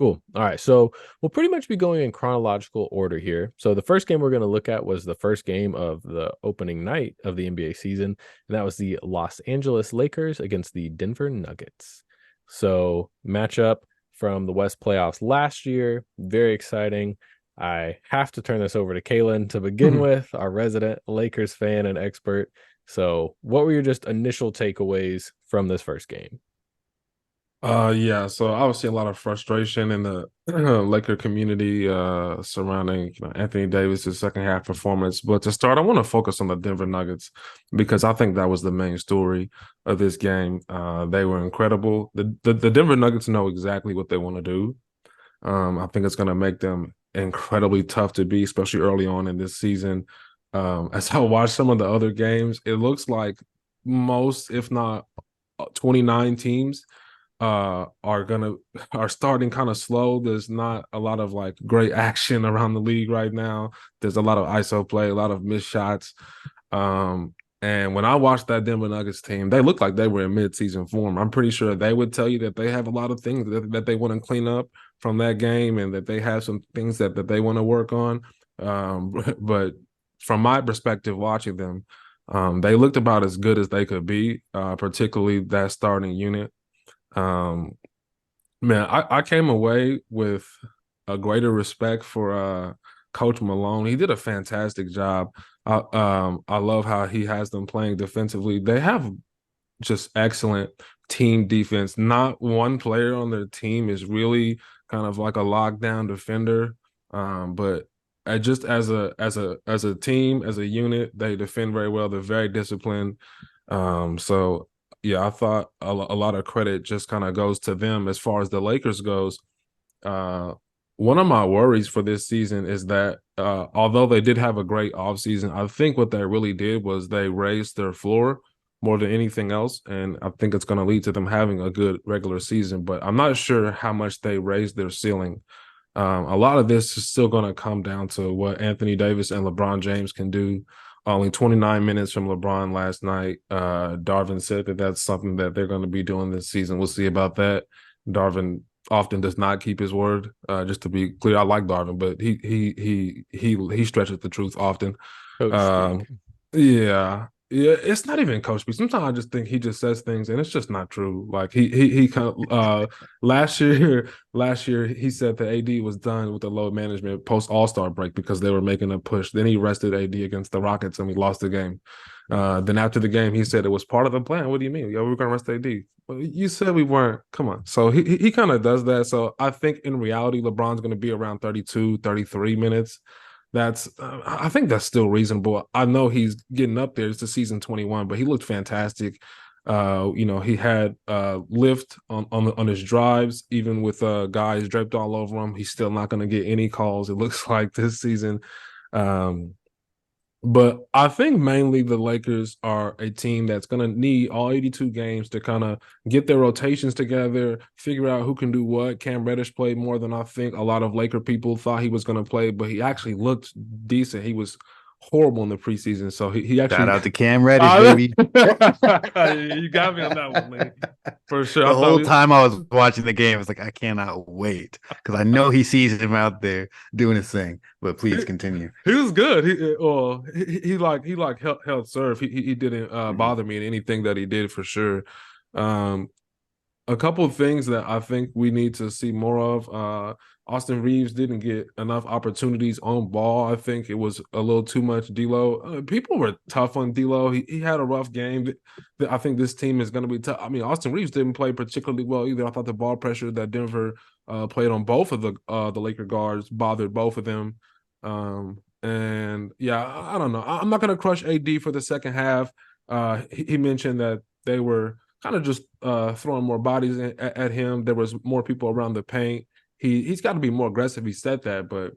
Cool. All right. So we'll pretty much be going in chronological order here. So the first game we're going to look at was the first game of the opening night of the NBA season, and that was the Los Angeles Lakers against the Denver Nuggets. So matchup from the West playoffs last year, very exciting. I have to turn this over to Caelan to begin with, our resident Lakers fan and expert. So, what were your just initial takeaways from this first game? Yeah, so obviously a lot of frustration in the Laker community surrounding Anthony Davis's second half performance. But to start, I want to focus on the Denver Nuggets because I think that was the main story of this game. They were incredible. The Denver Nuggets know exactly what they want to do. I think it's going to make them incredibly tough to beat, especially early on in this season. As I watch some of the other games, it looks like most, if not 29 teams are starting kind of slow. There's not a lot of like great action around the league right now. There's a lot of ISO play, a lot of missed shots. And when I watched that Denver Nuggets team, they looked like they were in mid-season form. I'm pretty sure they would tell you that they have a lot of things that they want to clean up from that game and that they have some things that they want to work on. But from my perspective, watching them, they looked about as good as they could be, particularly that starting unit. Um, Man, I came away with a greater respect for Coach Malone. He did a fantastic job. I love how he has them playing defensively. They have just excellent team defense. Not one player on their team is really kind of like a lockdown defender. But just as a team, as a unit, they defend very well. They're very disciplined. So yeah, I thought a lot of credit just kind of goes to them as far as the Lakers goes. Uh, One of my worries for this season is that although they did have a great offseason, I think what they really did was they raised their floor more than anything else. And I think it's going to lead to them having a good regular season. But I'm not sure how much they raised their ceiling. A lot of this is still going to come down to what Anthony Davis and LeBron James can do. Only 29 minutes from LeBron last night. Darvin said that that's something that they're going to be doing this season. We'll see about that. Darvin often does not keep his word. Just to be clear, I like Darvin, but he stretches the truth often. Coach Um, speak. yeah, yeah, it's not even coach speak. Sometimes I just think he just says things and it's just not true. Like he kind of last year last year he said that AD was done with the load management post All-Star break because they were making a push. Then he rested AD against the Rockets and we lost the game. Then after the game he said it was part of the plan. What do you mean? Yo, we're gonna rest AD. Well, you said we weren't. Come on. So he kind of does that. So I think in reality LeBron's going to be around 32, 33 minutes. That's I think that's still reasonable. I know he's getting up there. It's the season 21, but he looked fantastic. He had lift on his drives, even with guys draped all over him. He's still not going to get any calls. It looks like this season. Um, but I think mainly the Lakers are a team that's going to need all 82 games to kind of get their rotations together, figure out who can do what. Cam Reddish played more than I think a lot of Laker people thought he was going to play, but he actually looked decent. He was horrible in the preseason. So he Shout actually out to Cam Reddish, uh, baby. you got me on that one, Lee. For sure. I The thought whole time I was watching the game, I was like, I cannot wait because I know he sees him out there doing his thing. But please continue. he was good. He held serve. He didn't Mhm. bother me in anything that he did for sure. Um, a couple of things that I think we need to see more of. Austin Reeves didn't get enough opportunities on ball. I think it was a little too much D'Lo. People were tough on D'Lo. He had a rough game. I think this team is going to be tough. I mean, Austin Reeves didn't play particularly well either. I thought the ball pressure that Denver played on both of the Laker guards bothered both of them. And yeah, I don't know. I'm not going to crush AD for the second half. He mentioned that they were kind of just throwing more bodies at him. There was more people around the paint. He's got to be more aggressive. He said that, but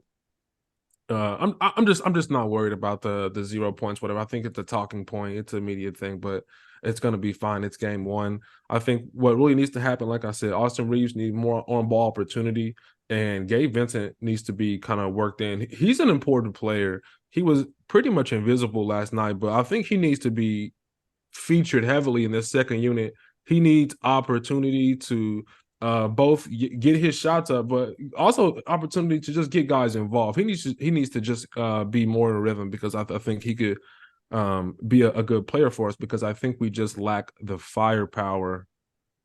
I'm just not worried about the 0 points, whatever. I think it's a talking point. It's an immediate thing, but it's gonna be fine. It's game one. I think what really needs to happen, like I said, Austin Reeves needs more on ball opportunity, and Gabe Vincent needs to be kind of worked in. He's an important player. He was pretty much invisible last night, but I think he needs to be featured heavily in this second unit. He needs opportunity to both get his shots up, but also opportunity to just get guys involved. He needs to just be more in rhythm, because I think he could be a good player for us, because I think we just lack the firepower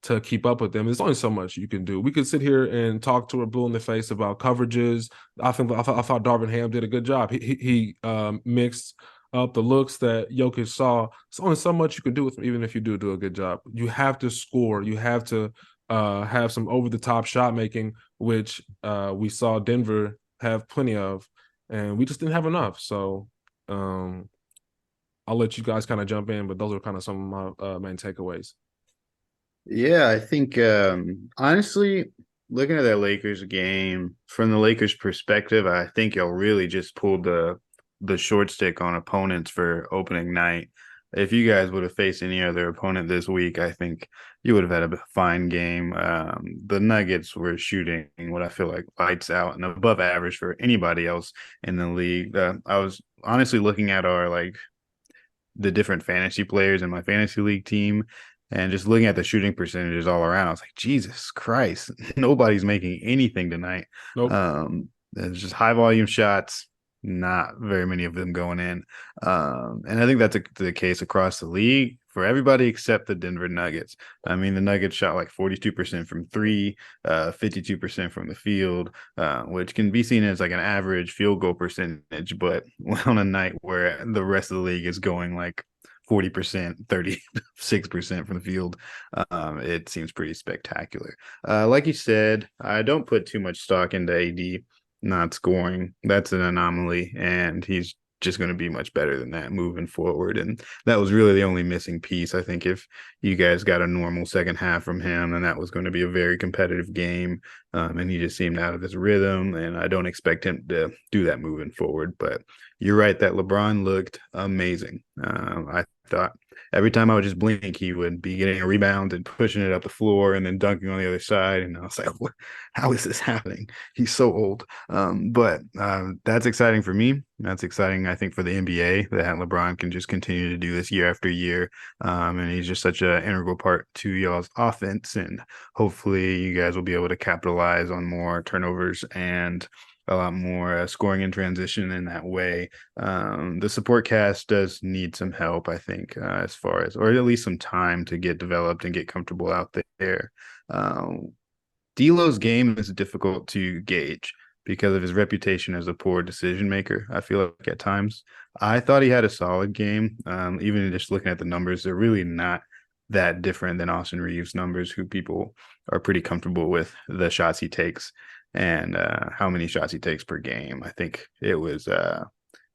to keep up with them. There's only so much you can do. We could sit here and talk to a blue in the face about coverages. I thought Darvin Ham did a good job. He mixed up the looks that Jokic saw. There's only so much you can do with him, even if you do a good job. You have to score. You have to have some over the top shot making, which we saw Denver have plenty of, and we just didn't have enough. So I'll let you guys kind of jump in, but those are kind of some of my main takeaways. Yeah, I think honestly, looking at that Lakers game from the Lakers' perspective, I think y'all really just pulled the short stick on opponents for opening night. If you guys would have faced any other opponent this week, I think you would have had a fine game. The Nuggets were shooting what I feel like lights out and above average for anybody else in the league. I was honestly looking at our the different fantasy players in my fantasy league team, and just looking at the shooting percentages all around, I was like, Jesus Christ, nobody's making anything tonight. Nope. It's just high volume shots, not very many of them going in. And I think that's the case across the league for everybody except the Denver Nuggets. I mean, the Nuggets shot like 42% from three, 52% from the field, which can be seen as like an average field goal percentage. But on a night where the rest of the league is going like 40%, 36% from the field, it seems pretty spectacular. Like you said, I don't put too much stock into AD not scoring. That's an anomaly, and he's just going to be much better than that moving forward. And that was really the only missing piece. I think if you guys got a normal second half from him, then that was going to be a very competitive game. And he just seemed out of his rhythm, and I don't expect him to do that moving forward. But you're right that LeBron looked amazing. I thought every time I would just blink, he would be getting a rebound and pushing it up the floor and then dunking on the other side. And I was like, how is this happening? He's so old. But that's exciting for me. That's exciting, I think, for the NBA that LeBron can just continue to do this year after year. And he's just such an integral part to y'all's offense. And hopefully you guys will be able to capitalize on more turnovers and a lot more scoring in transition in that way. The support cast does need some help, I think, as far as, or at least some time to get developed and get comfortable out there. D'Lo's game is difficult to gauge because of his reputation as a poor decision maker. I feel like at times I thought he had a solid game. Even just looking at the numbers, they're really not that different than Austin Reeves' numbers, who people are pretty comfortable with the shots he takes and how many shots he takes per game. I think it was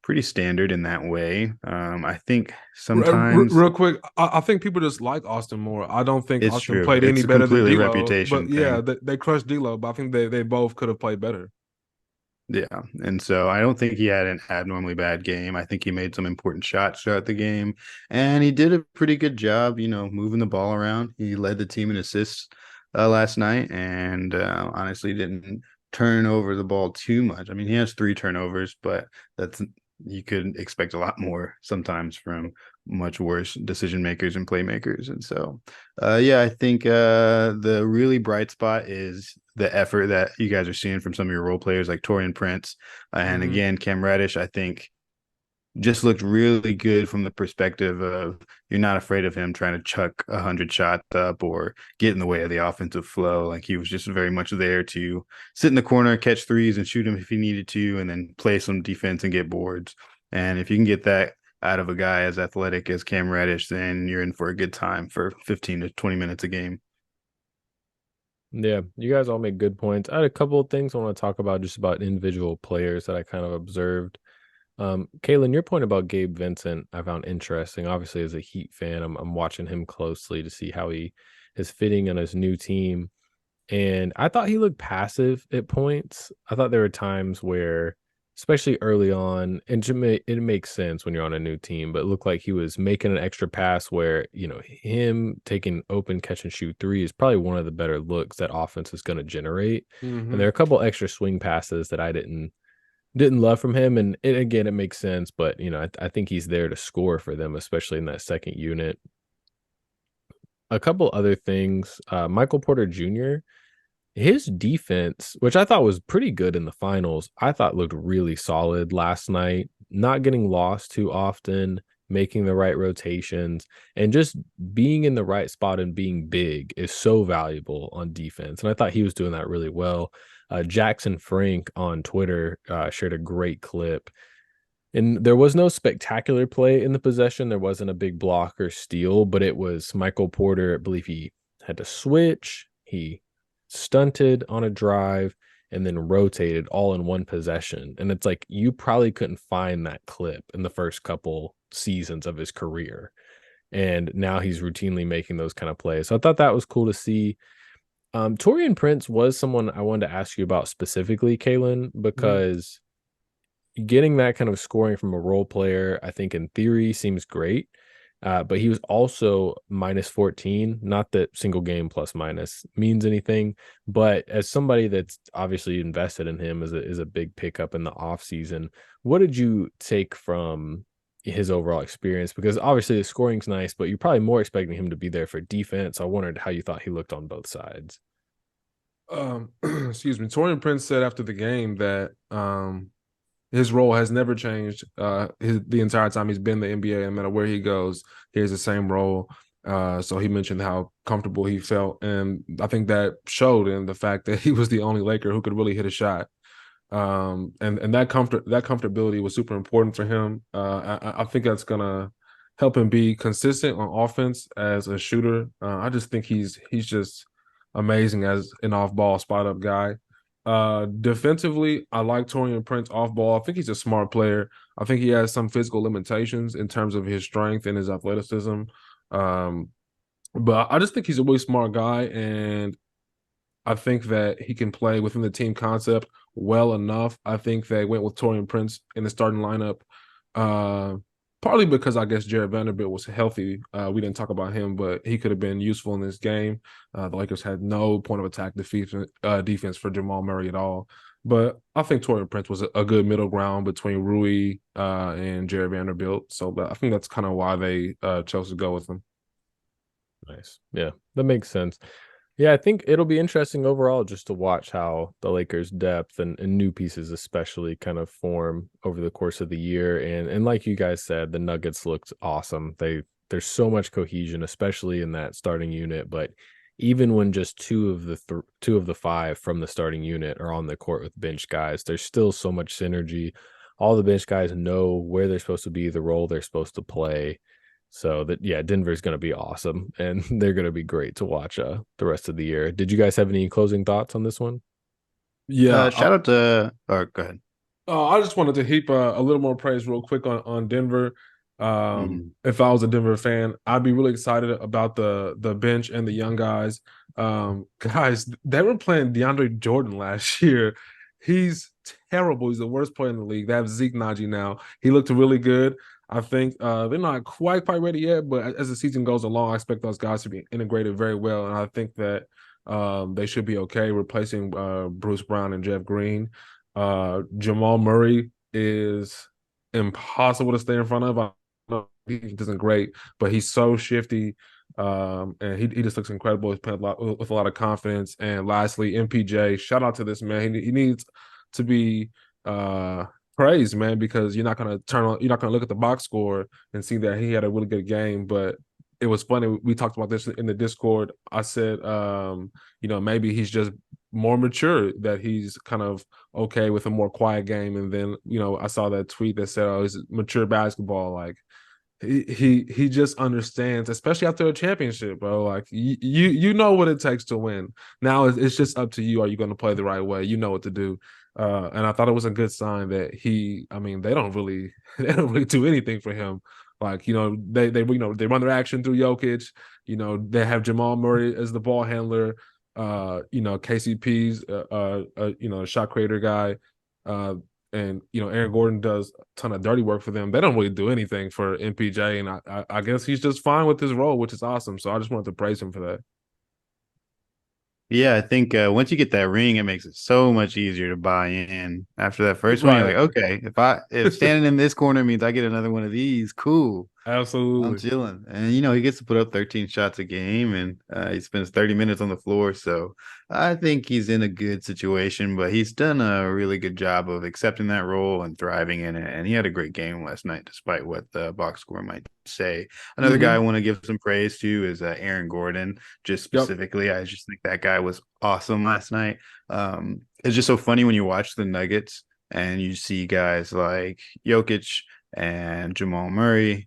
pretty standard in that way. I think sometimes real quick, I think people just like Austin more. I don't think it's Austin true. played any It's better than completely D'Lo. reputation But yeah, thing. they crushed D'Lo, but I think they both could have played better. Yeah. And so I don't think he had an abnormally bad game. I think he made some important shots throughout the game, and he did a pretty good job, moving the ball around. He led the team in assists last night, and honestly didn't turn over the ball too much. I mean, he has 3 turnovers, but you could expect a lot more sometimes from much worse decision makers and playmakers. And so, yeah, I think the really bright spot is the effort that you guys are seeing from some of your role players like Torian Prince. And again, Cam Reddish, I think just looked really good from the perspective of you're not afraid of him trying to chuck 100 shots up or get in the way of the offensive flow. Like he was just very much there to sit in the corner, catch threes and shoot them if he needed to, and then play some defense and get boards. And if you can get that out of a guy as athletic as Cam Reddish, then you're in for a good time for 15 to 20 minutes a game. Yeah, you guys all make good points. I had a couple of things I want to talk about, just about individual players that I kind of observed. Caelan, your point about Gabe Vincent, I found interesting. Obviously, as a Heat fan, I'm watching him closely to see how he is fitting on his new team. And I thought he looked passive at points. I thought there were times where, especially early on, and it makes sense when you're on a new team, but it looked like he was making an extra pass where, him taking open catch and shoot three is probably one of the better looks that offense is going to generate. And there are a couple extra swing passes that I didn't love from him, and it makes sense, but I think he's there to score for them, especially in that second unit. A couple other things, Michael Porter Jr., His defense, which I thought was pretty good in the finals, I thought looked really solid last night, not getting lost too often, making the right rotations, and just being in the right spot and being big is so valuable on defense. And I thought he was doing that really well. Jackson Frank on Twitter shared a great clip. And there was no spectacular play in the possession. There wasn't a big block or steal, but it was Michael Porter. I believe he had to switch. He stunted on a drive and then rotated all in one possession. And it's like you probably couldn't find that clip in the first couple seasons of his career. And now he's routinely making those kind of plays. So I thought that was cool to see. Torian Prince was someone I wanted to ask you about specifically, Caelan, Mhm. because getting that kind of scoring from a role player, I think in theory seems great. But he was also minus 14. Not that single game plus minus means anything, but as somebody that's obviously invested in him is a big pickup in the offseason, what did you take from his overall experience? Because obviously the scoring's nice, but you're probably more expecting him to be there for defense. I wondered how you thought he looked on both sides. Excuse me. Torian Prince said after the game that his role has never changed the entire time he's been in the NBA. No matter where he goes, he has the same role. So he mentioned how comfortable he felt, and I think that showed in the fact that he was the only Laker who could really hit a shot. And that comfortability was super important for him. I think that's gonna help him be consistent on offense as a shooter. I just think he's just amazing as an off ball spot up guy. Defensively, I like Torian Prince off ball. I think he's a smart player. I think he has some physical limitations in terms of his strength and his athleticism. Um, but I just think he's a really smart guy, and I think that he can play within the team concept well enough. I think they went with Torian Prince in the starting lineup, uh, partly because I guess Jared Vanderbilt was healthy. We didn't talk about him, but he could have been useful in this game. The Lakers had no point of attack defense for Jamal Murray at all. But I think Torian Prince was a good middle ground between Rui and Jared Vanderbilt. So I think that's kind of why they chose to go with him. Nice. Yeah, that makes sense. Yeah, I think it'll be interesting overall just to watch how the Lakers' depth and new pieces especially kind of form over the course of the year. And like you guys said, the Nuggets looked awesome. There's so much cohesion, especially in that starting unit. But even when just two of the five from the starting unit are on the court with bench guys, there's still so much synergy. All the bench guys know where they're supposed to be, the role they're supposed to play. So that yeah, Denver's going to be awesome, and they're going to be great to watch the rest of the year. Did you guys have any closing thoughts on this one? Yeah, Shout out to. Oh, go ahead. I just wanted to heap a little more praise real quick on Denver. Mhm. If I was a Denver fan, I'd be really excited about the bench and the young guys. Guys, they were playing DeAndre Jordan last year. He's terrible. He's the worst player in the league. They have Zeke Naji now. He looked really good. I think they're not quite ready yet, but as the season goes along, I expect those guys to be integrated very well, and I think that they should be okay replacing Bruce Brown and Jeff Green. Jamal Murray is impossible to stay in front of. I know he doesn't great, but he's so shifty. And he just looks incredible. He's playing with a lot of confidence. And lastly, MPJ, shout out to this man. He needs to be praised, man, because you're not gonna look at the box score and see that he had a really good game. But it was funny. We talked about this in the Discord. I said, maybe he's just more mature, that he's kind of okay with a more quiet game. And then, I saw that tweet that said, "Oh, he's mature basketball." Like he just understands, especially after a championship, bro. Like you know what it takes to win. Now it's just up to you. Are you going to play the right way? You know what to do. And I thought it was a good sign that I mean, they don't really they don't really do anything for him. Like, they run their action through Jokic. They have Jamal Murray as the ball handler. KCP's a shot creator guy. And Aaron Gordon does a ton of dirty work for them. They don't really do anything for MPJ, and I guess he's just fine with his role, which is awesome. So I just wanted to praise him for that. Yeah, I think once you get that ring, it makes it so much easier to buy in. After that first one, you're Right. like, okay, if standing in this corner means I get another one of these, cool. I'm Absolutely. chilling. And he gets to put up 13 shots a game and he spends 30 minutes on the floor. So I think he's in a good situation, but he's done a really good job of accepting that role and thriving in it. And he had a great game last night, despite what the box score might say. Another guy I Hmm. want to give some praise to is Aaron Gordon. Just Yep. specifically, I just think that guy was awesome last night. It's just so funny when you watch the Nuggets and you see guys like Jokic and Jamal Murray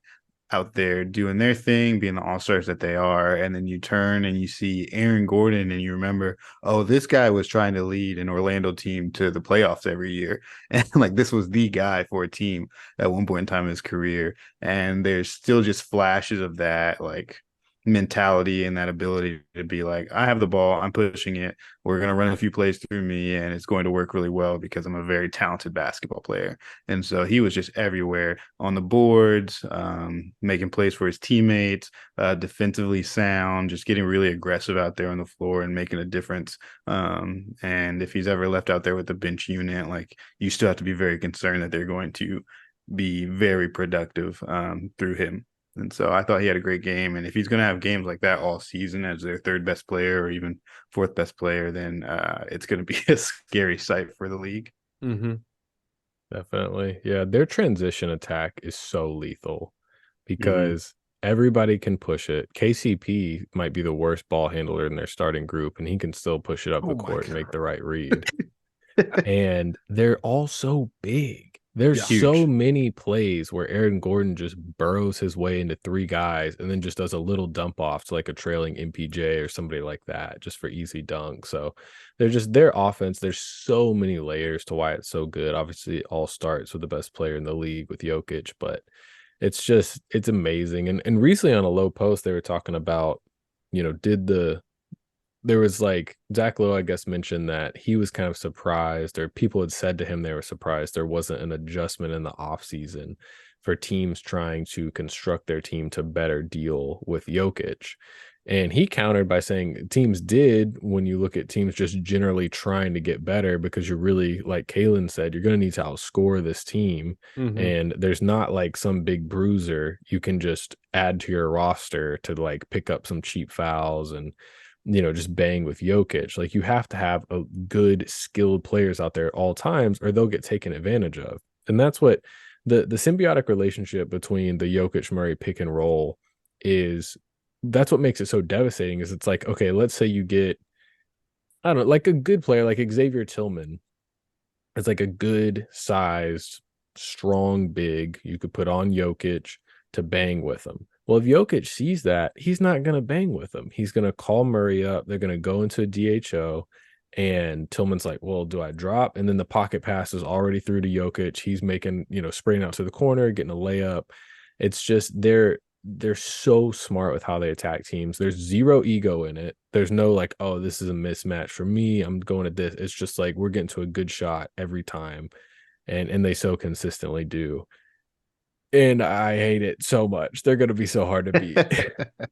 out there doing their thing, being the all stars that they are. And then you turn and you see Aaron Gordon and you remember, oh, this guy was trying to lead an Orlando team to the playoffs every year. And like this was the guy for a team at one point in time in his career. And there's still just flashes of that, like mentality and that ability to be like, I have the ball, I'm pushing it. We're going to run a few plays through me, and it's going to work really well because I'm a very talented basketball player. And so he was just everywhere on the boards, making plays for his teammates, defensively sound, just getting really aggressive out there on the floor and making a difference. And if he's ever left out there with the bench unit, like you still have to be very concerned that they're going to be very productive through him. And so I thought he had a great game. And if he's going to have games like that all season as their third best player or even fourth best player, then it's going to be a scary sight for the league. Hmm. Definitely. Yeah, their transition attack is so lethal Mm-hmm. because everybody can push it. KCP might be the worst ball handler in their starting group, and he can still push it up Oh the my court and make the right read. God. And they're all so big. There's Yeah. so Huge. many plays where Aaron Gordon just burrows his way into three guys and then just does a little dump off to like a trailing MPJ or somebody like that just for easy dunk. So they're just their offense. There's so many layers to why it's so good. Obviously, it all starts with the best player in the league with Jokic, but it's amazing. And recently on a low post, they were talking about, did there was like Zach Lowe, I guess, mentioned that he was kind of surprised, or people had said to him they were surprised there wasn't an adjustment in the offseason for teams trying to construct their team to better deal with Jokic. And he countered by saying teams did when you look at teams just generally trying to get better, because you're really, like Caelan said, you're going to need to outscore this team. Hmm. And there's not like some big bruiser you can just add to your roster to like pick up some cheap fouls and just bang with Jokic. Like you have to have a good skilled players out there at all times or they'll get taken advantage of. And that's what the symbiotic relationship between the Jokic Murray pick and roll is. That's what makes it so devastating is it's like, okay, let's say you get, I don't know, like a good player like Xavier Tillman is like a good sized, strong big you could put on Jokic to bang with him. Well, if Jokic sees that, he's not going to bang with him. He's going to call Murray up. They're going to go into a DHO. And Tillman's like, well, do I drop? And then the pocket pass is already through to Jokic. He's making, spraying out to the corner, getting a layup. It's just they're so smart with how they attack teams. There's zero ego in it. There's no like, oh, this is a mismatch for me. I'm going to this. It's just like we're getting to a good shot every time. And they so consistently do. And I hate it so much. They're going to be so hard to beat.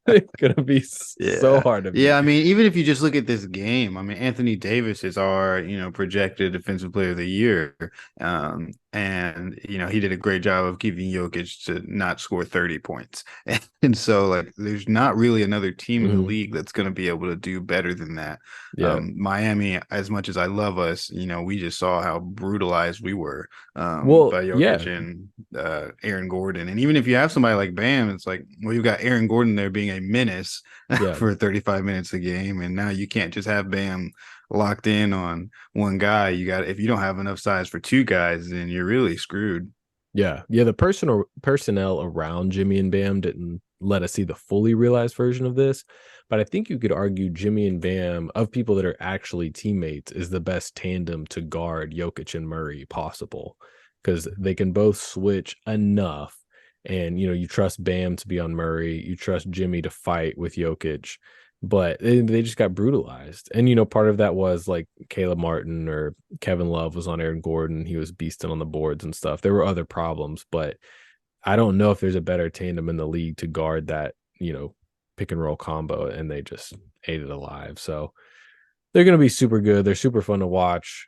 They're going to be so Yeah. hard to Yeah. beat. I mean, even if you just look at this game, I mean, Anthony Davis is our, projected defensive player of the year. And, he did a great job of keeping Jokic to not score 30 points. And so, like, there's not really another team in the Mhm. league that's going to be able to do better than that. Yeah. Miami, as much as I love us, we just saw how brutalized we were Well, by yeah. Jokic and Aaron Gordon. And even if you have somebody like Bam, it's like, well, you've got Aaron Gordon there being a menace Yeah. for 35 minutes a game. And now you can't just have Bam locked in on one guy. If you don't have enough size for two guys, then you're really screwed. Yeah. Yeah. The personnel around Jimmy and Bam didn't let us see the fully realized version of this. But I think you could argue Jimmy and Bam, of people that are actually teammates, is the best tandem to guard Jokic and Murray possible, because they can both switch enough. And, you trust Bam to be on Murray. You trust Jimmy to fight with Jokic. But they just got brutalized. And, part of that was like Caleb Martin or Kevin Love was on Aaron Gordon. He was beasting on the boards and stuff. There were other problems, but I don't know if there's a better tandem in the league to guard that, pick and roll combo. And they just ate it alive. So they're going to be super good. They're super fun to watch.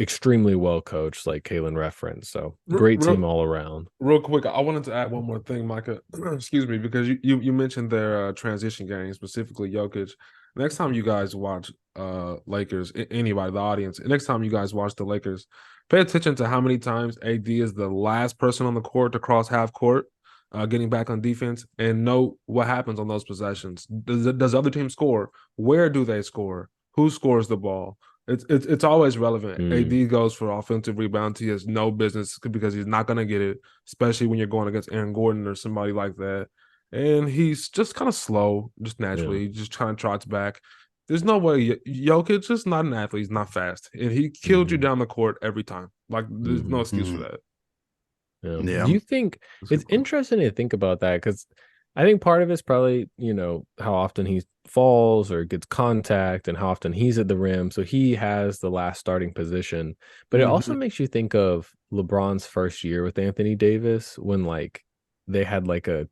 extremely well coached, like Caelan referenced. So great Real, team all around. real quick, I wanted to add one more thing, Micah. Excuse me, because you mentioned their transition game, specifically Jokic. Next time you guys watch Lakers, anybody, the audience, next time you guys watch the Lakers, pay attention to how many times AD is the last person on the court to cross half court, getting back on defense, and note what happens on those possessions. Does the other team score? Where do they score? Who scores the ball? It's always relevant. Mm, AD goes for offensive rebounds. He has no business because he's not going to get it, especially when you're going against Aaron Gordon or somebody like that. And he's just kind of slow, just yeah. naturally. He just kind of trots back. There's no way Jokic is not an athlete. He's not fast, and he killed you Hmm. down the court every time. Like there's no Hmm. excuse for Mhm. that. Yeah. Yeah. Do you think That's a it's good point. interesting to think about that? Because I think part of it's probably, how often he falls or gets contact and how often he's at the rim. So he has the last starting position. But it also Mhm. makes you think of LeBron's first year with Anthony Davis when like they had like a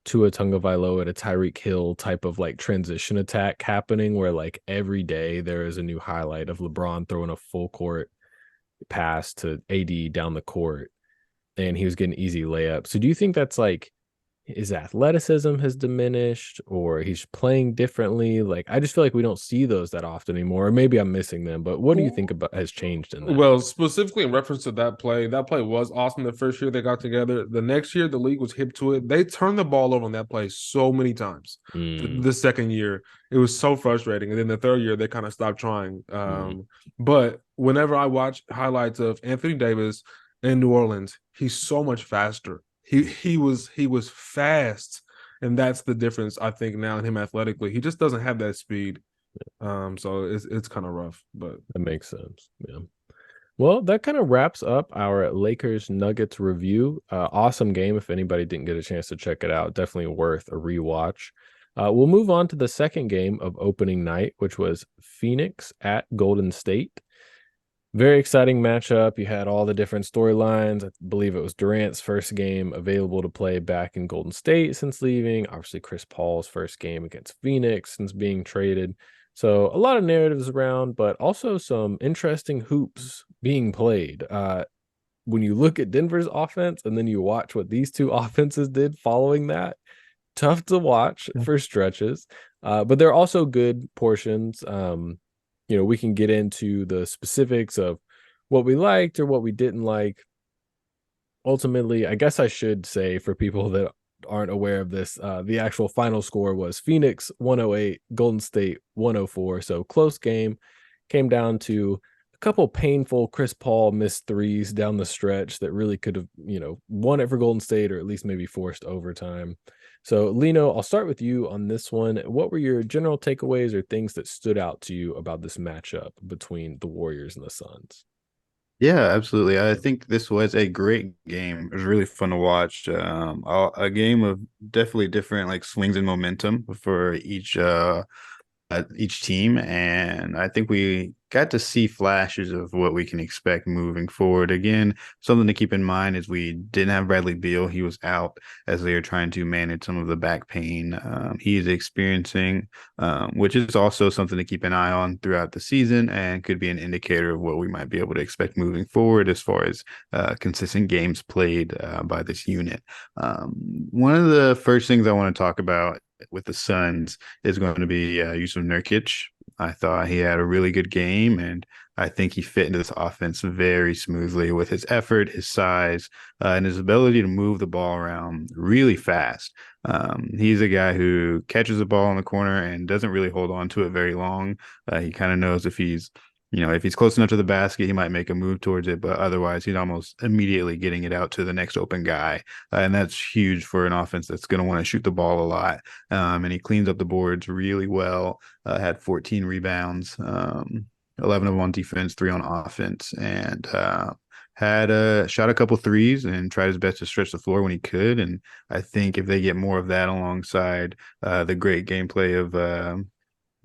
Tua Tagovailoa at a Tyreek Hill type of like transition attack happening where like every day there is a new highlight of LeBron throwing a full court pass to AD down the court and he was getting easy layups. So do you think that's like his athleticism has diminished or he's playing differently? Like I just feel like we don't see those that often anymore. Or maybe I'm missing them, but what do you think about has changed in that? Well, specifically in reference to that play was awesome the first year they got together. The next year, the league was hip to it. They turned the ball over on that play so many times. Mm, The second year, it was so frustrating. And then the third year, they kind of stopped trying. mm, But whenever I watch highlights of Anthony Davis in New Orleans, he's so much faster. He was fast. And that's the difference, I think, now in him athletically. He just doesn't have that speed. So it's kind of rough. But that makes sense. Yeah. Well, that kind of wraps up our Lakers Nuggets review. Awesome game. If anybody didn't get a chance to check it out, definitely worth a rewatch. We'll move on to the second game of opening night, which was Phoenix at Golden State. Very exciting matchup. You had all the different storylines. I believe it was Durant's first game available to play back in Golden State since leaving. Obviously, Chris Paul's first game against Phoenix since being traded. So a lot of narratives around, but also some interesting hoops being played. When you look at Denver's offense and then you watch what these two offenses did following that, tough to watch for stretches. But there are also good portions. We can get into the specifics of what we liked or what we didn't like. Ultimately, I guess I should say for people that aren't aware of this, the actual final score was Phoenix 108, Golden State 104. So close game. Came down to a couple painful Chris Paul missed threes down the stretch that really could have, won it for Golden State or at least maybe forced overtime. So, Lino, I'll start with you on this one. What were your general takeaways or things that stood out to you about this matchup between the Warriors and the Suns? Yeah, absolutely. I think this was a great game. It was really fun to watch. A game of definitely different like swings and momentum for each team, and I think we got to see flashes of what we can expect moving forward. Again, something to keep in mind is we didn't have Bradley Beal; he was out as they are trying to manage some of the back pain he is experiencing, which is also something to keep an eye on throughout the season and could be an indicator of what we might be able to expect moving forward as far as consistent games played by this unit. One of the first things I want to talk about with the Suns is going to be Yusuf Nurkic. I thought he had a really good game, and I think he fit into this offense very smoothly with his effort, his size, and his ability to move the ball around really fast. He's a guy who catches the ball in the corner and doesn't really hold on to it very long. He kind of knows if he's close enough to the basket, he might make a move towards it, but otherwise, he's almost immediately getting it out to the next open guy. And that's huge for an offense that's going to want to shoot the ball a lot. And he cleans up the boards really well, had 14 rebounds, 11 of them on defense, 3 on offense, and had shot a couple threes and tried his best to stretch the floor when he could. And I think if they get more of that alongside the great gameplay of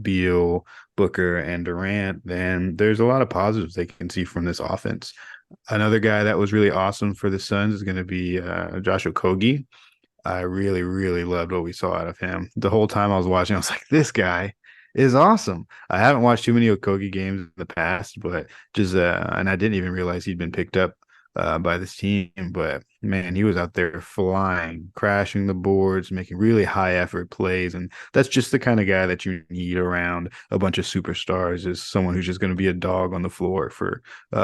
Beal, Booker, and Durant, then there's a lot of positives they can see from this offense. Another guy that was really awesome for the Suns is going to be Josh Okogie. I really, really loved what we saw out of him. The whole time I was watching, I was like, this guy is awesome. I haven't watched too many Okogie games in the past, but just and I didn't even realize he'd been picked up by this team. But man, he was out there flying, crashing the boards, making really high effort plays, and that's just the kind of guy that you need around a bunch of superstars. Is someone who's just going to be a dog on the floor for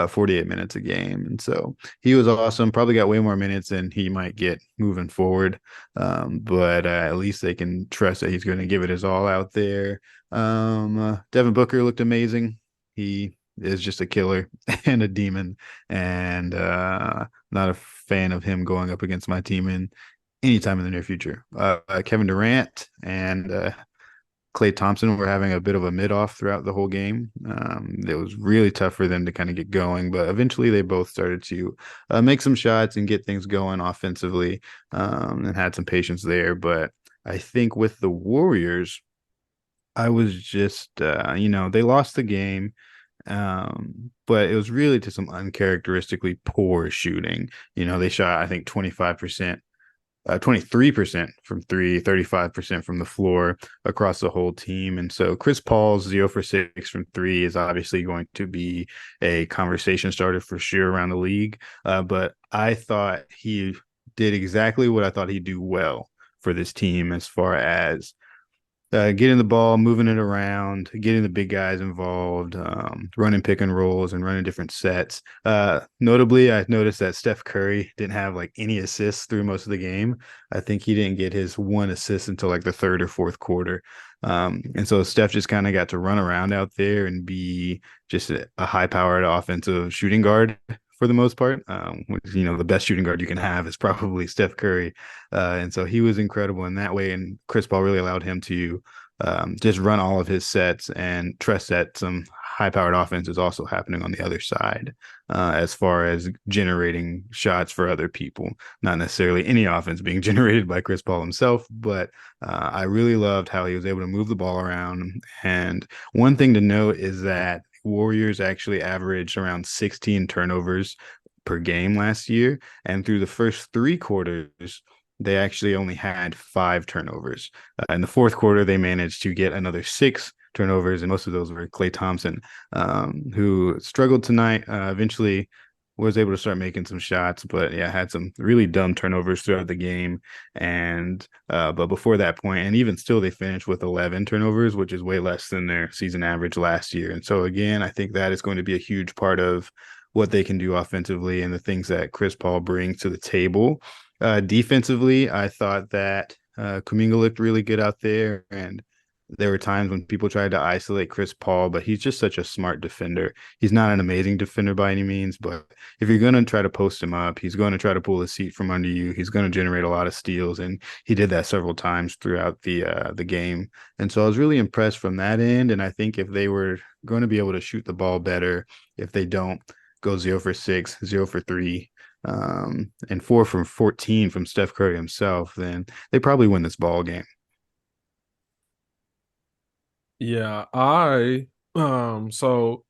48 minutes a game. And so he was awesome. Probably got way more minutes than he might get moving forward. But at least they can trust that he's going to give it his all out there. Devin Booker looked amazing. He is just a killer and a demon, and not a fan of him going up against my team in any time in the near future. Kevin Durant and Klay Thompson were having a bit of a mid off throughout the whole game. It was really tough for them to kind of get going, but eventually they both started to make some shots and get things going offensively, and had some patience there. But I think with the Warriors, I was just, they lost the game, but it was really to some uncharacteristically poor shooting. They shot, I think, 25%, 23% from three, 35% from the floor across the whole team. And so Chris Paul's 0 for 6 from three is obviously going to be a conversation starter for sure around the league. But I thought he did exactly what I thought he'd do well for this team as far as getting the ball, moving it around, getting the big guys involved, running pick and rolls and running different sets. Notably, I noticed that Steph Curry didn't have like any assists through most of the game. I think he didn't get his one assist until like the third or fourth quarter. And so Steph just kind of got to run around out there and be just a high-powered offensive shooting guard for the most part. Which, the best shooting guard you can have is probably Steph Curry. And so he was incredible in that way. And Chris Paul really allowed him to just run all of his sets and trust that some high-powered offense is also happening on the other side, as far as generating shots for other people. Not necessarily any offense being generated by Chris Paul himself, but I really loved how he was able to move the ball around. And one thing to note is that Warriors actually averaged around 16 turnovers per game last year. And through the first three quarters, they actually only had 5 turnovers. In the fourth quarter, they managed to get another 6 turnovers, and most of those were Klay Thompson, who struggled tonight. Eventually was able to start making some shots, but yeah, had some really dumb turnovers throughout the game. And but before that point, and even still, they finished with 11 turnovers, which is way less than their season average last year. And so again, I think that is going to be a huge part of what they can do offensively and the things that Chris Paul brings to the table. Defensively, I thought that Kuminga looked really good out there, and there were times when people tried to isolate Chris Paul, but he's just such a smart defender. He's not an amazing defender by any means, but if you're going to try to post him up, he's going to try to pull a seat from under you. He's going to generate a lot of steals, and he did that several times throughout the game. And so I was really impressed from that end, and I think if they were going to be able to shoot the ball better, if they don't go 0 for 6, 0 for 3, and 4 from 14 from Steph Curry himself, then they probably win this ball game. Yeah, so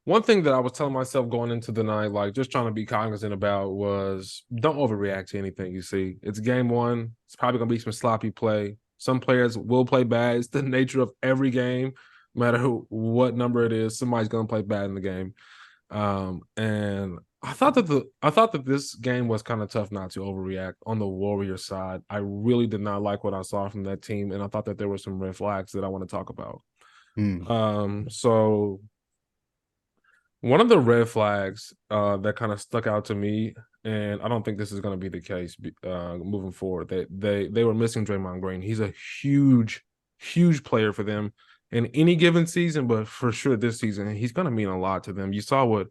one thing that I was telling myself going into the night, like just trying to be cognizant about, was don't overreact to anything you see. It's game one. It's probably gonna be some sloppy play. Some players will play bad. It's the nature of every game, no matter what number it is. Somebody's gonna play bad in the game. And I thought that this game was kind of tough not to overreact on the Warriors side. I really did not like what I saw from that team, and I thought that there were some red flags that I want to talk about. So one of the red flags that kind of stuck out to me, and I don't think this is going to be the case moving forward, they were missing Draymond Green. He's a huge player for them in any given season, but for sure this season, he's going to mean a lot to them. You saw what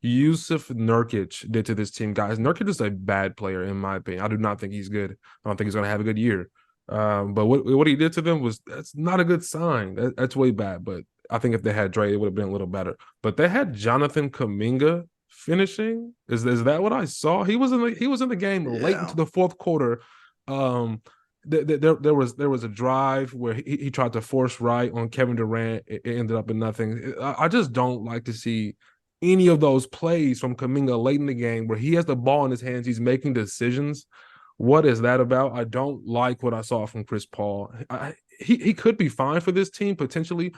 Yusuf Nurkic did to this team, guys. Nurkic is a bad player, in my opinion. I do not think he's good. I don't think he's going to have a good year. But what he did to them that's not a good sign. That's way bad. But I think if they had Dre, it would have been a little better. But they had Jonathan Kuminga finishing. Is that what I saw? He was in the game late into the fourth quarter. There was a drive where he tried to force right on Kevin Durant. It ended up in nothing. I just don't like to see any of those plays from Kuminga late in the game where he has the ball in his hands. He's making decisions. What is that about? I don't like what I saw from Chris Paul. he could be fine for this team potentially.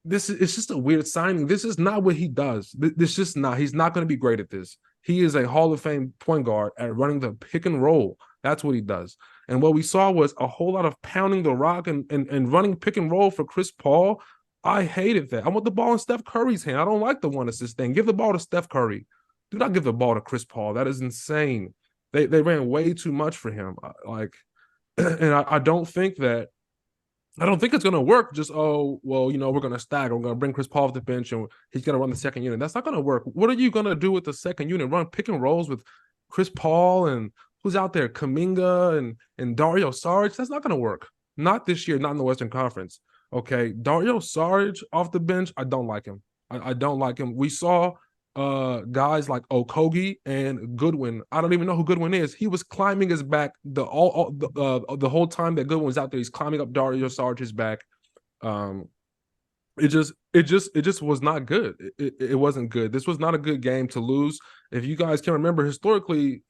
It's just a weird signing. This is not what he does. This just not. He's not going to be great at this. He is a Hall of Fame point guard at running the pick and roll. That's what he does. And what we saw was a whole lot of pounding the rock and running pick and roll for Chris Paul. I hated that. I want the ball in Steph Curry's hand. I don't like the one assist thing. Give the ball to Steph Curry. Do not give the ball to Chris Paul. That is insane. They ran way too much for him. And I don't think that. I don't think it's going to work. Just, we're going to stagger. We're going to bring Chris Paul off the bench and he's going to run the second unit. That's not going to work. What are you going to do with the second unit? Run pick and rolls with Chris Paul and who's out there? Kuminga and Dario Saric? That's not going to work. Not this year, not in the Western Conference. Okay, Dario Saric off the bench, I don't like him. I don't like him. We saw guys like Okogie and Goodwin. I don't even know who Goodwin is. He was climbing his back the whole time that Goodwin was out there. He's climbing up Dario Saric's back. It just was not good. It wasn't good. This was not a good game to lose. If you guys can remember, historically,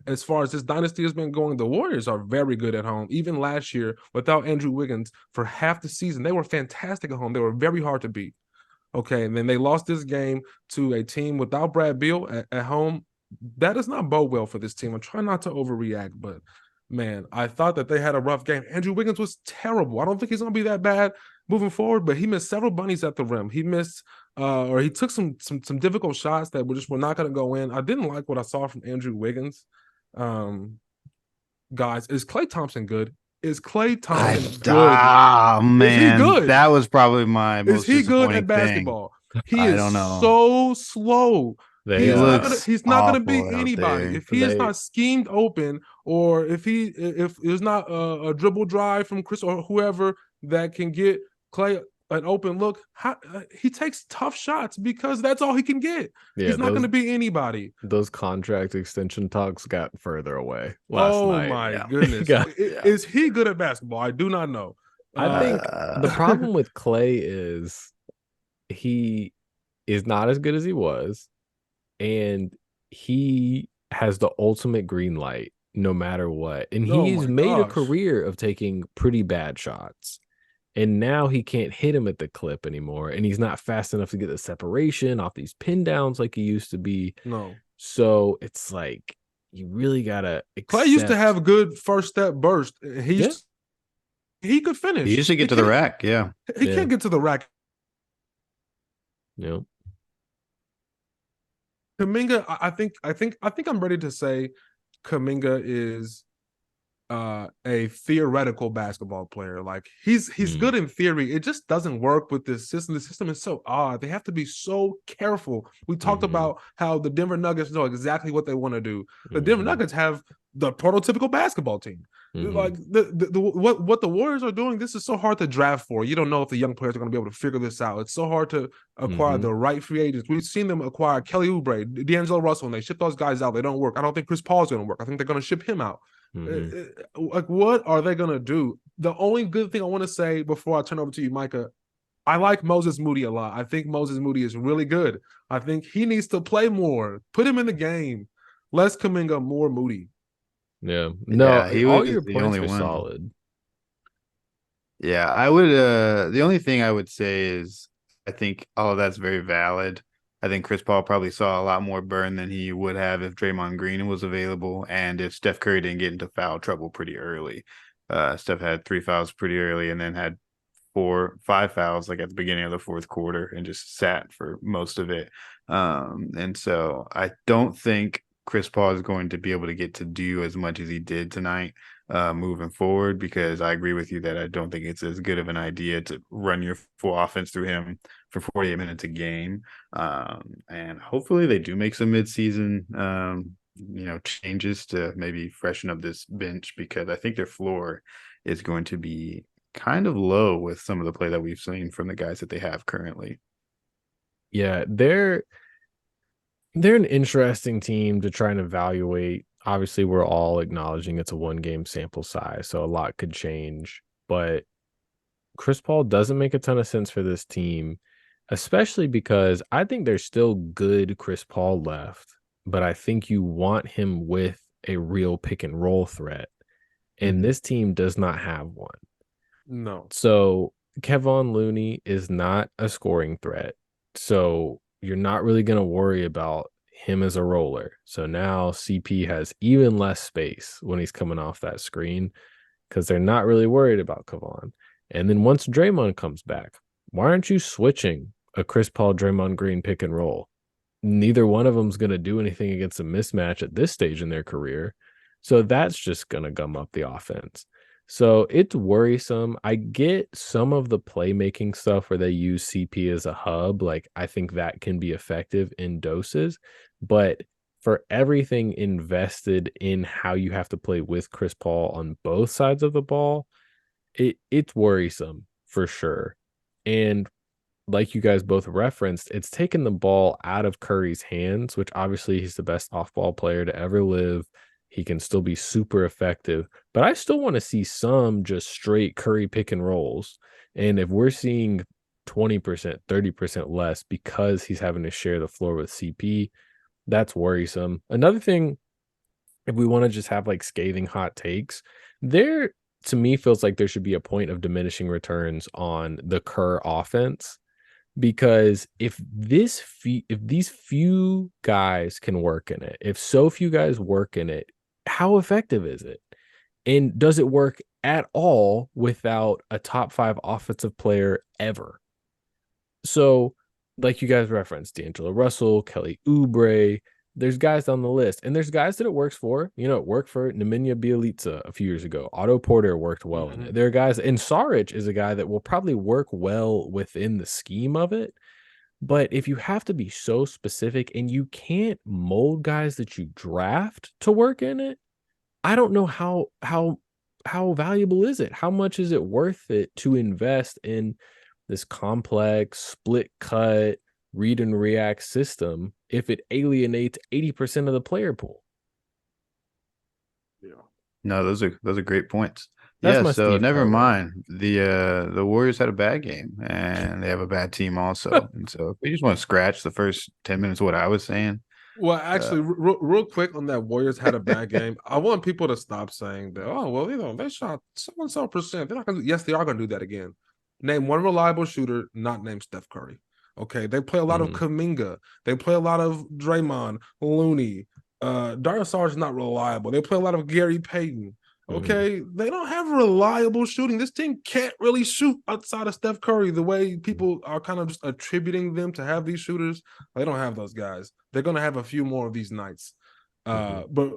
as far as this dynasty has been going, the Warriors are very good at home. Even last year, without Andrew Wiggins, for half the season, they were fantastic at home. They were very hard to beat. Okay, and then they lost this game to a team without Brad Beal at home. That does not bode well for this team. I'm trying not to overreact, but man, I thought that they had a rough game. Andrew Wiggins was terrible. I don't think he's going to be that bad moving forward, but he missed several bunnies at the rim. He missed, or he took some difficult shots that were not going to go in. I didn't like what I saw from Andrew Wiggins. Guys, is Klay Thompson good? Is Klay Thompson good? Oh man, is he good? That was probably my most. Is he good at basketball? He is don't know. so slow. He's not going to be anybody there. if he is not schemed open, or if there's not a dribble drive from Chris or whoever that can get Klay an open look. He takes tough shots because that's all he can get. Yeah, he's not going to be anybody. Those contract extension talks got further away last night. Oh my goodness! Is he good at basketball? I do not know. I think the problem with Klay is he is not as good as he was, and he has the ultimate green light no matter what. And he's made a career of taking pretty bad shots. And now he can't hit him at the clip anymore. And he's not fast enough to get the separation off these pin downs like he used to be. No. So it's like, you really got to Klay used to have a good first step burst. He could finish. He used to get to the rack. Yeah. He can't get to the rack. Yeah. Kuminga, I think I'm ready to say Kuminga is a theoretical basketball player. Like he's good in theory. It just doesn't work with this system. The system is so odd. They have to be so careful. We talked about how the Denver Nuggets know exactly what they want to do. The Denver Nuggets have the prototypical basketball team. Like what the Warriors are doing, this is so hard to draft for. You don't know if the young players are going to be able to figure this out. It's so hard to acquire the right free agents. We've seen them acquire Kelly Oubre, D'Angelo Russell, and they ship those guys out. They don't work. I don't think Chris Paul is going to work. I think they're going to ship him out. Like, what are they going to do? The only good thing I want to say before I turn over to you, Micah, I like Moses Moody a lot. I think Moses Moody is really good. I think he needs to play more. Put him in the game. Less Kuminga, more Moody. Yeah. No, he all was your the points only are one. solid. Yeah, I would the only thing I would say is I think all of that's very valid. I think Chris Paul probably saw a lot more burn than he would have if Draymond Green was available and if Steph Curry didn't get into foul trouble pretty early. Steph had 3 fouls pretty early and then had 5 fouls like at the beginning of the fourth quarter and just sat for most of it. And so I don't think Chris Paul is going to be able to get to do as much as he did tonight moving forward, because I agree with you that I don't think it's as good of an idea to run your full offense through him for 48 minutes a game. And hopefully they do make some midseason, changes to maybe freshen up this bench, because I think their floor is going to be kind of low with some of the play that we've seen from the guys that they have currently. Yeah, they're an interesting team to try and evaluate. Obviously, we're all acknowledging it's a 1-game sample size, so a lot could change. But Chris Paul doesn't make a ton of sense for this team, especially because I think there's still good Chris Paul left, but I think you want him with a real pick and roll threat. And this team does not have one. No. So Kevon Looney is not a scoring threat. So you're not really going to worry about him as a roller. So now CP has even less space when he's coming off that screen because they're not really worried about Kevon. And then once Draymond comes back, why aren't you switching a Chris Paul Draymond Green pick and roll? Neither one of them's going to do anything against a mismatch at this stage in their career. So that's just going to gum up the offense. So it's worrisome. I get some of the playmaking stuff where they use CP as a hub. Like, I think that can be effective in doses. But for everything invested in how you have to play with Chris Paul on both sides of the ball, it's worrisome for sure. And like you guys both referenced, it's taken the ball out of Curry's hands, which obviously he's the best off ball player to ever live. He can still be super effective, but I still want to see some just straight Curry pick and rolls. And if we're seeing 20%, 30% less because he's having to share the floor with CP, that's worrisome. Another thing, if we want to just have like scathing hot takes, there to me feels like there should be a point of diminishing returns on the Kerr offense because if these few guys can work in it, if so few guys work in it, how effective is it? And does it work at all without a top 5 offensive player ever? So, like you guys referenced, D'Angelo Russell, Kelly Oubre, there's guys on the list, and there's guys that it works for. You know, it worked for Nemanja Bjelica a few years ago. Otto Porter worked well in it. There are guys, and Saric is a guy that will probably work well within the scheme of it. But if you have to be so specific and you can't mold guys that you draft to work in it, I don't know how valuable is it? How much is it worth it to invest in this complex split cut read and react system if it alienates 80% of the player pool? Yeah. No, those are great points. That's Yeah, my so Steve never Kerr rant. mind. The Warriors had a bad game and they have a bad team also. And so if we just want to scratch the first 10 minutes of what I was saying. Well, Uh, actually, real quick on that Warriors had a bad game. I want people to stop saying that. Oh, well, they shot so and so percent. They're not gonna. Yes, they are gonna do that again. Name one reliable shooter, not named Steph Curry. Okay, they play a lot of Mhm, Kuminga. They play a lot of Draymond, Looney. Dario Saric is not reliable. They play a lot of Gary Payton. mhm, Okay, they don't have reliable shooting. This team can't really shoot outside of Steph Curry. The way people are kind of just attributing them to have these shooters, they don't have those guys. They're going to have a few more of these nights. mhm. But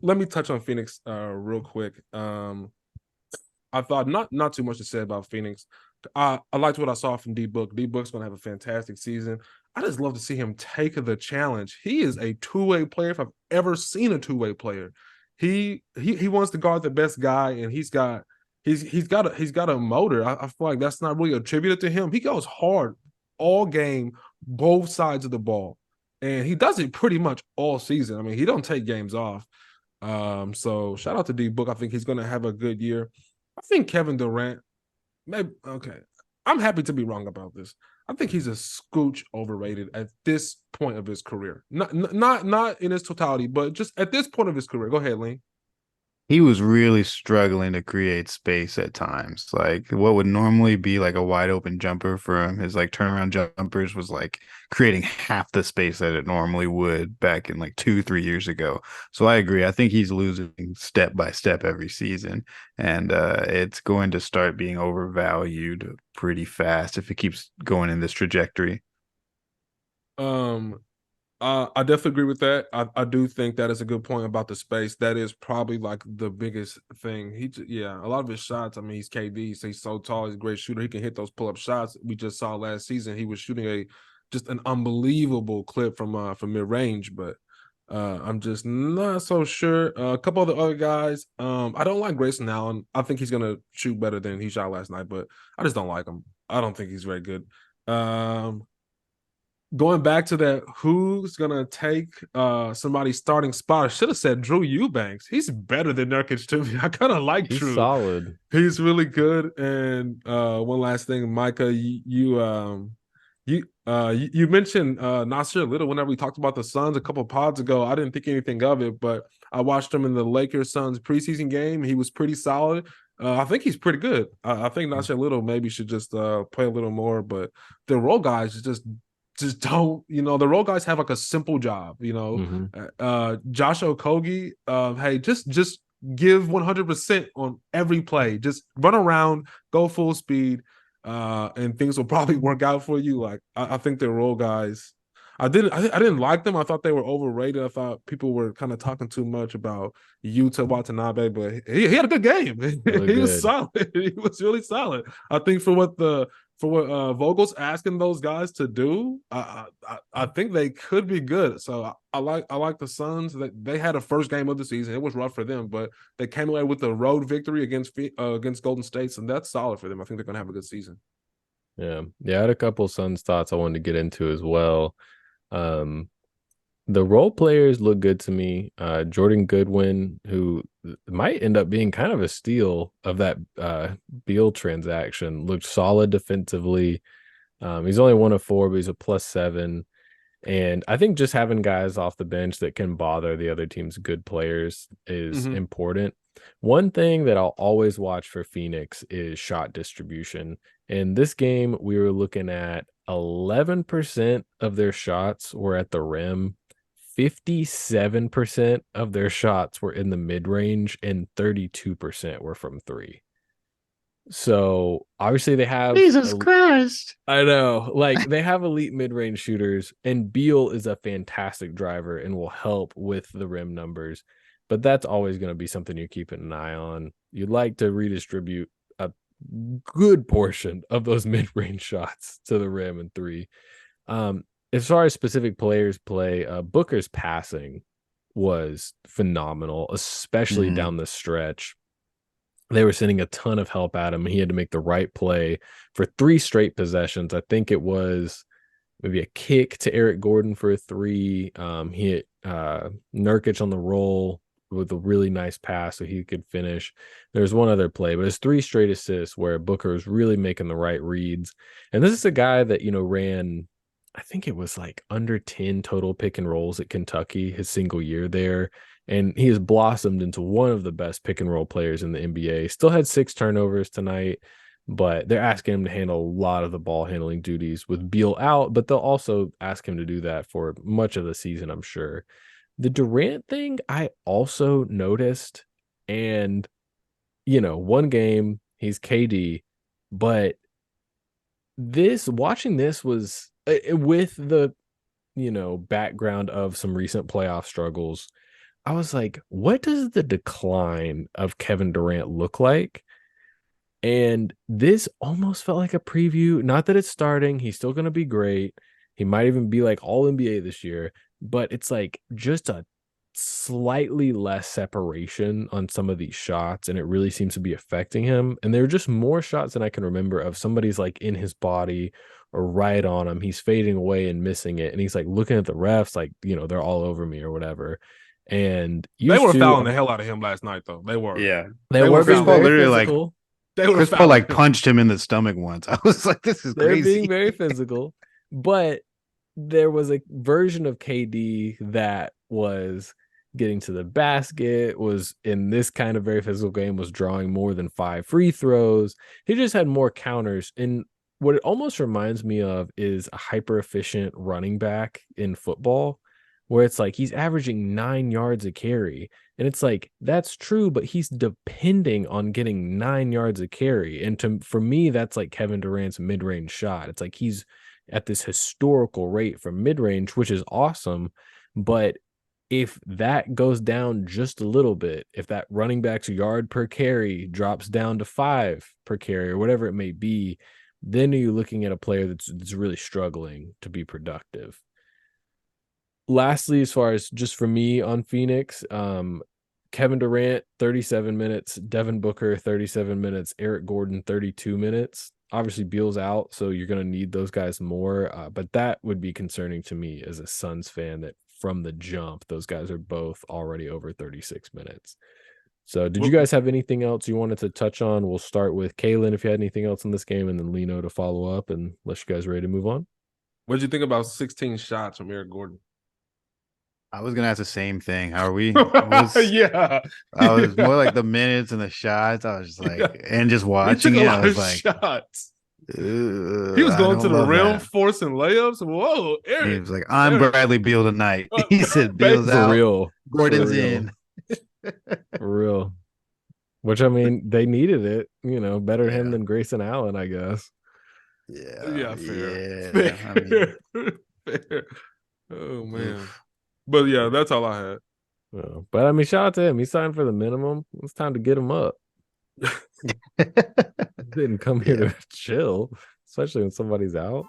let me touch on Phoenix real quick. I thought not too much to say about Phoenix. I liked what I saw from D Book. D Book's going to have a fantastic season. I just love to see him take the challenge. He is a two-way player. If I've ever seen a two-way player, he wants to guard the best guy, and he's got a motor. I feel like that's not really attributed to him. He goes hard all game, both sides of the ball, and he does it pretty much all season. I mean, he don't take games off. So shout out to D Book. I think he's going to have a good year. I think Kevin Durant, maybe okay. I'm happy to be wrong about this. I think he's a scooch overrated at this point of his career. Not in his totality, but just at this point of his career. Go ahead, Lane. he was really struggling to create space at times. Like what would normally be like a wide open jumper for him, his like turnaround jumpers was like creating half the space that it normally would back in like 2, 3 years ago. So I agree. I think he's losing step by step every season, and it's going to start being overvalued pretty fast if it keeps going in this trajectory. Um, I definitely agree with that. I do think that is a good point about the space. That is probably like the biggest thing. Yeah, a lot of his shots. I mean, he's KD, so he's so tall. He's a great shooter. He can hit those pull up shots. We just saw last season he was shooting just an unbelievable clip from mid range. But I'm just not so sure. A couple of the other guys. I don't like Grayson Allen. I think he's gonna shoot better than he shot last night, but I just don't like him. I don't think he's very good. Um, Going back to that, who's gonna take somebody's starting spot? I should have said Drew Eubanks. He's better than Nurkic to me. I kind of like He's Drew. solid. He's really good. And one last thing, Micah, you mentioned Nasir Little whenever we talked about the Suns a couple of pods ago. I didn't think anything of it, but I watched him in the Lakers Suns preseason game. He was pretty solid. I think he's pretty good. I think Nasha Little maybe should just play a little more, but the role guys just don't. The role guys have like a simple job. Hmm. Josh Okogie, hey, just give 100% on every play. Just run around, go full speed, and things will probably work out for you. Like I think the role guys. I didn't like them. I thought they were overrated. I thought people were kind of talking too much about Yuta Watanabe, but he had a good game. Really He was good. solid. He was really solid. I think for what Vogel's asking those guys to do, I think they could be good. So I like the Suns. They had a first game of the season. It was rough for them, but they came away with a road victory against Golden State, and that's solid for them. I think they're gonna have a good season. Yeah. Yeah. I had a couple Suns thoughts I wanted to get into as well. Um, the role players look good to me. Jordan Goodwin, who might end up being kind of a steal of that Beal transaction, looked solid defensively. He's only 1 of 4, but he's a +7. And I think just having guys off the bench that can bother the other team's good players is Mm-hmm. important. One thing that I'll always watch for Phoenix is shot distribution. In this game, we were looking at 11% of their shots were at the rim, 57% of their shots were in the mid range, and 32% were from three. So obviously they have Jesus Christ. I know. Like they have elite mid-range shooters, and Beal is a fantastic driver and will help with the rim numbers. But that's always going to be something you're keeping an eye on. You'd like to redistribute a good portion of those mid-range shots to the rim and three. As far as specific players play, Booker's passing was phenomenal, especially Mhm. down the stretch. They were sending a ton of help at him. He had to make the right play for 3 straight possessions. I think it was maybe a kick to Eric Gordon for a 3. He hit Nurkic on the roll with a really nice pass so he could finish. There's one other play, but it's 3 straight assists where Booker is really making the right reads. And this is a guy that, ran, I think it was like under 10 total pick and rolls at Kentucky his single year there. And he has blossomed into one of the best pick and roll players in the NBA. Still had 6 turnovers tonight, but they're asking him to handle a lot of the ball handling duties with Beal out, but they'll also ask him to do that for much of the season, I'm sure. The Durant thing, I also noticed, and one game, he's KD, but watching this was with the, background of some recent playoff struggles. I was like, what does the decline of Kevin Durant look like? And this almost felt like a preview. Not that it's starting. He's still going to be great. He might even be like all NBA this year, but it's like just a slightly less separation on some of these shots. And it really seems to be affecting him. And there are just more shots than I can remember of somebody's like in his body or right on him. He's fading away and missing it. And he's like looking at the refs, like, they're all over me or whatever. And They used were to, fouling the hell out of him last night, though. They were. Yeah. they They were were Chris being Paul fouling very him. literally like physical. They were Chris Paul fouling like him. punched him in the stomach once. I was like, this is They're crazy. being very physical, but there was a version of KD that was getting to the basket, was in this kind of very physical game, was drawing more than 5 free throws. He just had more counters. And what it almost reminds me of is a hyper efficient running back in football, where it's like he's averaging 9 yards a carry. And it's like, that's true, but he's depending on getting 9 yards a carry. And for me, that's like Kevin Durant's mid-range shot. It's like he's at this historical rate from mid-range, which is awesome. But if that goes down just a little bit, if that running back's yard per carry drops down to 5 per carry or whatever it may be, then are you looking at a player that's really struggling to be productive. Lastly, as far as just for me on Phoenix, Kevin Durant, 37 minutes, Devin Booker, 37 minutes, Eric Gordon, 32 minutes. Obviously, Beal's out, so you're going to need those guys more. But that would be concerning to me as a Suns fan that from the jump, those guys are both already over 36 minutes. So did you What guys have anything else you wanted to touch on? We'll start with Caelan if you had anything else in this game, and then Lino to follow up, and unless you guys are ready to move on. What'd you think about 16 shots from Eric Gordon? I was gonna ask the same thing. How are we? Was Yeah. I was more like Yeah. the minutes and the shots. I was just Yeah. like, and just He took watching a it, I lot was of like, shots. He was I going to don't the love rim, that. forcing layups. Whoa, He Eric. was like, I'm Eric. Bradley Beal tonight. He said, Beal's Basically. For out, real. For Gordon's real. in. For real. Which I mean, they needed it, better him Yeah, than Grayson Allen, I guess. yeah, Yeah, fair. yeah. I mean, Fair. Fair. Oh man. oof. But yeah, that's all I had. But I mean, shout out to him. He signed for the minimum. It's time to get him up. Didn't come here Yeah. to chill, especially when somebody's out.